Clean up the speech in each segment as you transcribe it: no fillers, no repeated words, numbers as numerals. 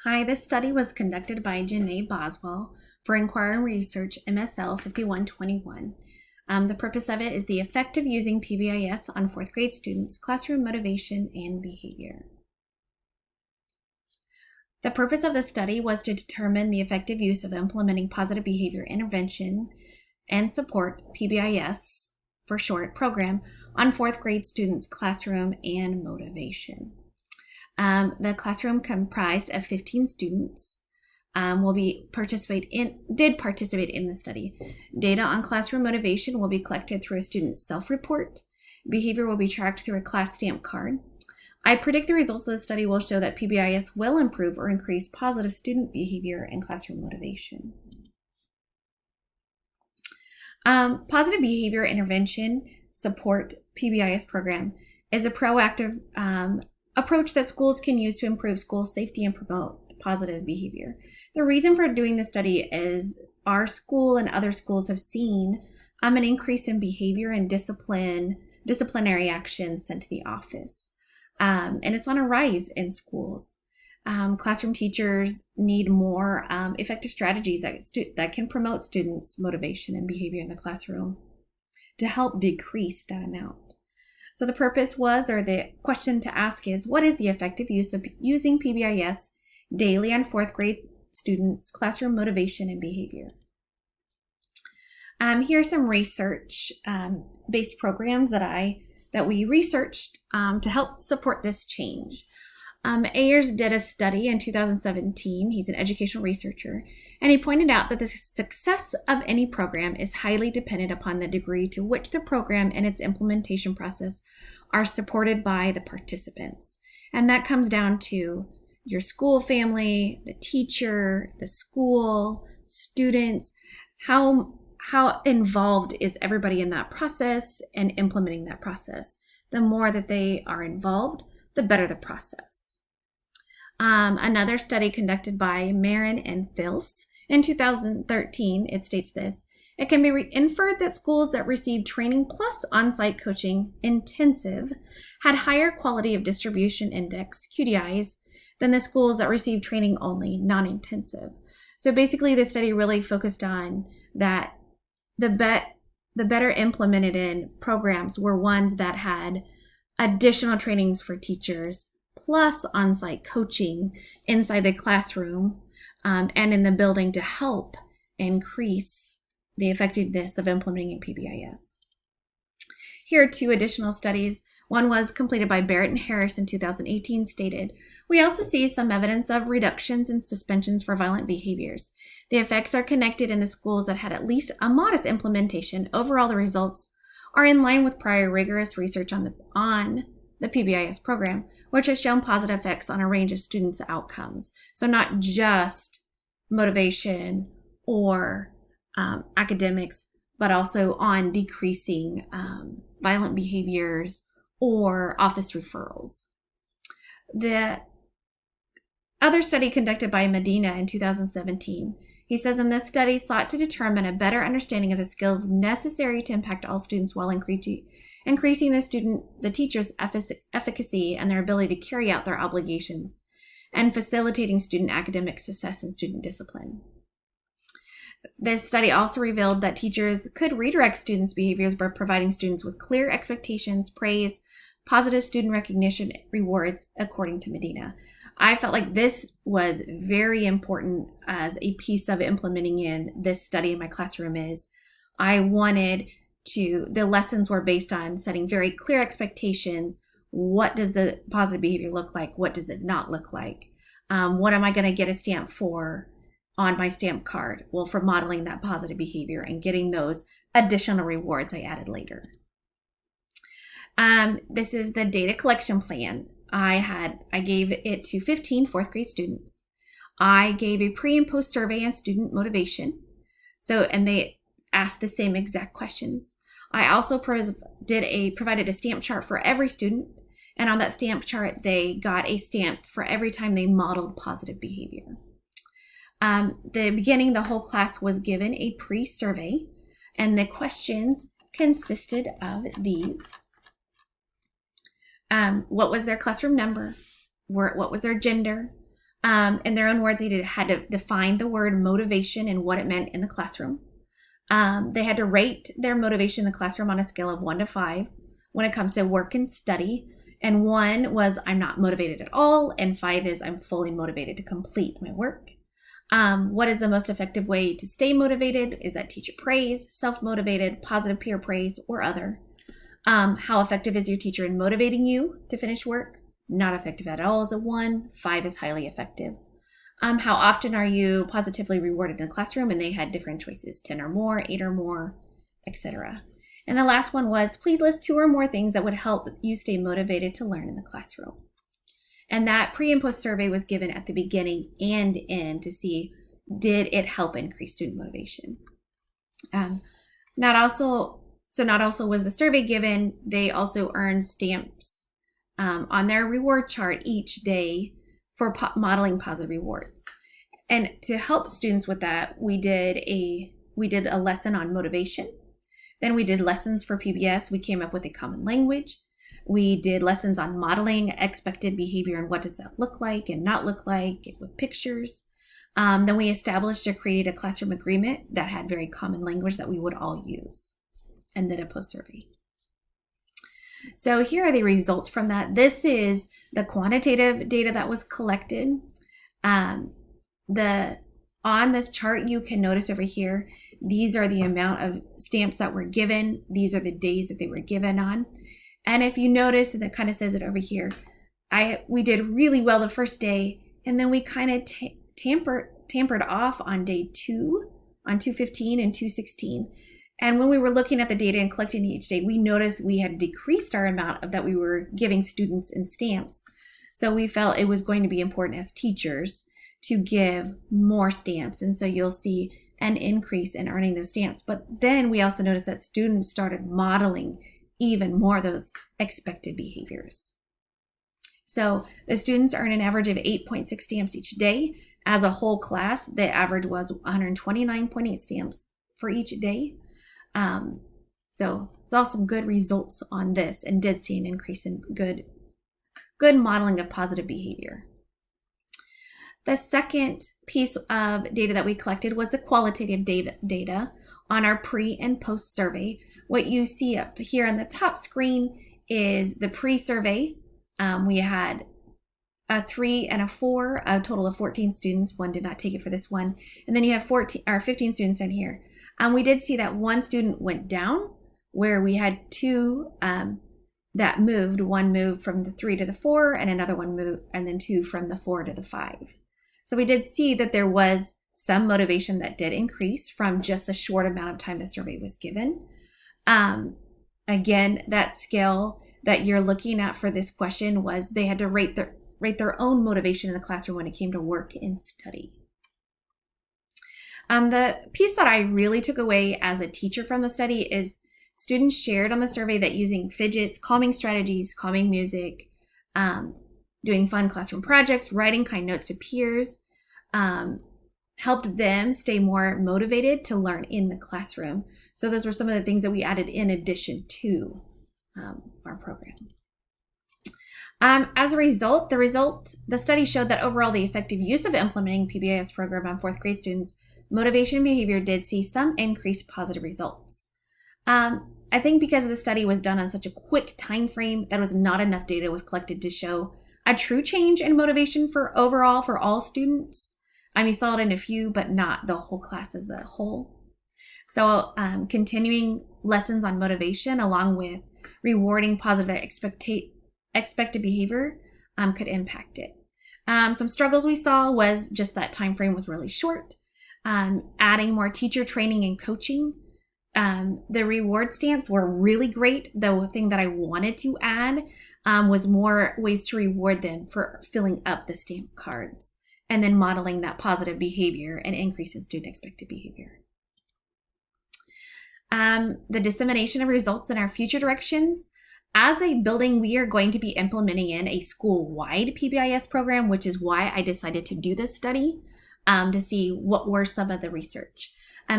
Hi, this study was conducted by Janae Boswell for Inquiry and Research MSL 5121. The purpose of it is the effect of using PBIS on fourth grade students' classroom motivation and behavior. The purpose of the study was to determine the effective use of implementing positive behavior intervention and support, PBIS for short, program on fourth grade students' classroom and motivation. The classroom comprised of 15 students. Did participate in the study. Data on classroom motivation will be collected through a student's self-report. Behavior will be tracked through a class stamp card. I predict the results of the study will show that PBIS will improve or increase positive student behavior and classroom motivation. Positive behavior intervention support PBIS program is a proactive approach that schools can use to improve school safety and promote positive behavior. The reason for doing this study is our school and other schools have seen an increase in behavior and disciplinary actions sent to the office. And it's on a rise in schools. Classroom teachers need more effective strategies that can promote students' motivation and behavior in the classroom to help decrease that amount. So the purpose was, or the question to ask is, what is the effective use of using PBIS daily on fourth grade students' classroom motivation and behavior? Here are some research-based programs that we researched to help support this change. Ayers did a study in 2017. He's an educational researcher, and he pointed out that the success of any program is highly dependent upon the degree to which the program and its implementation process are supported by the participants. And that comes down to your school family, the teacher, the school, students, how involved is everybody in that process and implementing that process. The more that they are involved, the better the process. Another study conducted by Marin and Fils in 2013, it states this: it can be inferred that schools that received training plus on-site coaching intensive had higher quality of distribution index, QDIs, than the schools that received training only, non-intensive. So basically the study really focused on that the better implemented in programs were ones that had additional trainings for teachers plus on-site coaching inside the classroom and in the building to help increase the effectiveness of implementing in PBIS. Here are two additional studies. One was completed by Barrett and Harris in 2018, stated, we also see some evidence of reductions in suspensions for violent behaviors. The effects are connected in the schools that had at least a modest implementation. Overall, the results are in line with prior rigorous research on the PBIS program, which has shown positive effects on a range of students' outcomes. So not just motivation or academics, but also on decreasing violent behaviors or office referrals. The other study conducted by Medina in 2017, he says, in this study sought to determine a better understanding of the skills necessary to impact all students while increasing the teacher's efficacy and their ability to carry out their obligations and facilitating student academic success and student discipline. This study also revealed that teachers could redirect students' behaviors by providing students with clear expectations, praise, positive student recognition, rewards, according to Medina. I felt like this was very important as a piece of implementing in this study in my classroom. The lessons were based on setting very clear expectations. What does the positive behavior look like? What does it not look like? What am I going to get a stamp for on my stamp card? Well, for modeling that positive behavior and getting those additional rewards I added later. This is the data collection plan. I gave it to 15 fourth grade students. I gave a pre and post survey on student motivation. And they asked the same exact questions. I also provided a stamp chart for every student. And on that stamp chart, they got a stamp for every time they modeled positive behavior. The beginning, the whole class was given a pre-survey, and the questions consisted of these. What was their classroom number? What was their gender? In their own words, they had to define the word motivation and what it meant in the classroom. They had to rate their motivation in the classroom on a scale of 1 to 5 when it comes to work and study. And 1 was I'm not motivated at all, and 5 is I'm fully motivated to complete my work. What is the most effective way to stay motivated? Is that teacher praise, self-motivated, positive peer praise, or other? How effective is your teacher in motivating you to finish work? Not effective at all is a 1. 5 is highly effective. How often are you positively rewarded in the classroom? And they had different choices, 10 or more, 8 or more, etc. And the last one was, please list 2 or more things that would help you stay motivated to learn in the classroom. And that pre and post survey was given at the beginning and end to see, did it help increase student motivation? Not also was the survey given, they also earned stamps on their reward chart each day for modeling positive rewards. And to help students with that, we did a lesson on motivation. Then we did lessons for PBS. We came up with a common language. We did lessons on modeling expected behavior and what does that look like and not look like with pictures. Then we established or created a classroom agreement that had very common language that we would all use, and then a post survey. So here are the results from that. This is the quantitative data that was collected. On this chart, you can notice over here, these are the amount of stamps that were given. These are the days that they were given on. And if you notice, and it kind of says it over here, we did really well the first day, and then we kind of tampered off on day 2, on 215 and 216. And when we were looking at the data and collecting each day, we noticed we had decreased our amount of that we were giving students in stamps. So we felt it was going to be important as teachers to give more stamps. And so you'll see an increase in earning those stamps. But then we also noticed that students started modeling even more of those expected behaviors. So the students earn an average of 8.6 stamps each day. As a whole class, the average was 129.8 stamps for each day. So saw some good results on this and did see an increase in good modeling of positive behavior. The second piece of data that we collected was the qualitative data on our pre and post survey. What you see up here on the top screen is the pre-survey. We had a 3 and a 4, a total of 14 students. One did not take it for this one. And then you have 15 students down here. We did see that one student went down, where we had 2 that moved. One moved from the 3 to the 4, and another one moved, and then 2 from the 4 to the 5. So we did see that there was some motivation that did increase from just the short amount of time the survey was given. Again, that scale that you're looking at for this question was they had to rate their own motivation in the classroom when it came to work and study. The piece that I really took away as a teacher from the study is students shared on the survey that using fidgets, calming strategies, calming music, doing fun classroom projects, writing kind notes to peers, helped them stay more motivated to learn in the classroom. So those were some of the things that we added in addition to our program. As a result, the study showed that overall the effective use of implementing PBIS program on 4th grade students' motivation and behavior did see some increased positive results. I think because the study was done on such a quick time frame, that was not enough data was collected to show a true change in motivation for all students. You saw it in a few, but not the whole class as a whole. So continuing lessons on motivation along with rewarding positive expected behavior could impact it. Some struggles we saw was just that time frame was really short. Adding more teacher training and coaching. The reward stamps were really great. The thing that I wanted to add was more ways to reward them for filling up the stamp cards and then modeling that positive behavior and increase in student expected behavior. The dissemination of results in our future directions. As a building, we are going to be implementing in a school-wide PBIS program, which is why I decided to do this study to see what were some of the research.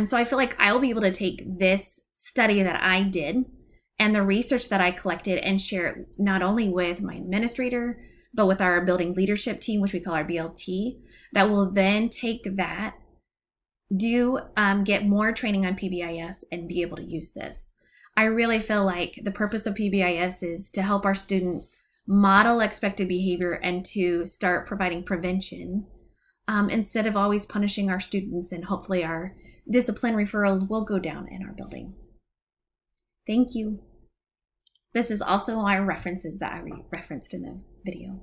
So I feel like I'll be able to take this study that I did and the research that I collected and share it not only with my administrator, but with our building leadership team, which we call our BLT, that will then take that, get more training on PBIS and be able to use this. I really feel like the purpose of PBIS is to help our students model expected behavior and to start providing prevention instead of always punishing our students, and hopefully our discipline referrals will go down in our building. Thank you. This is also our references that I referenced in the video.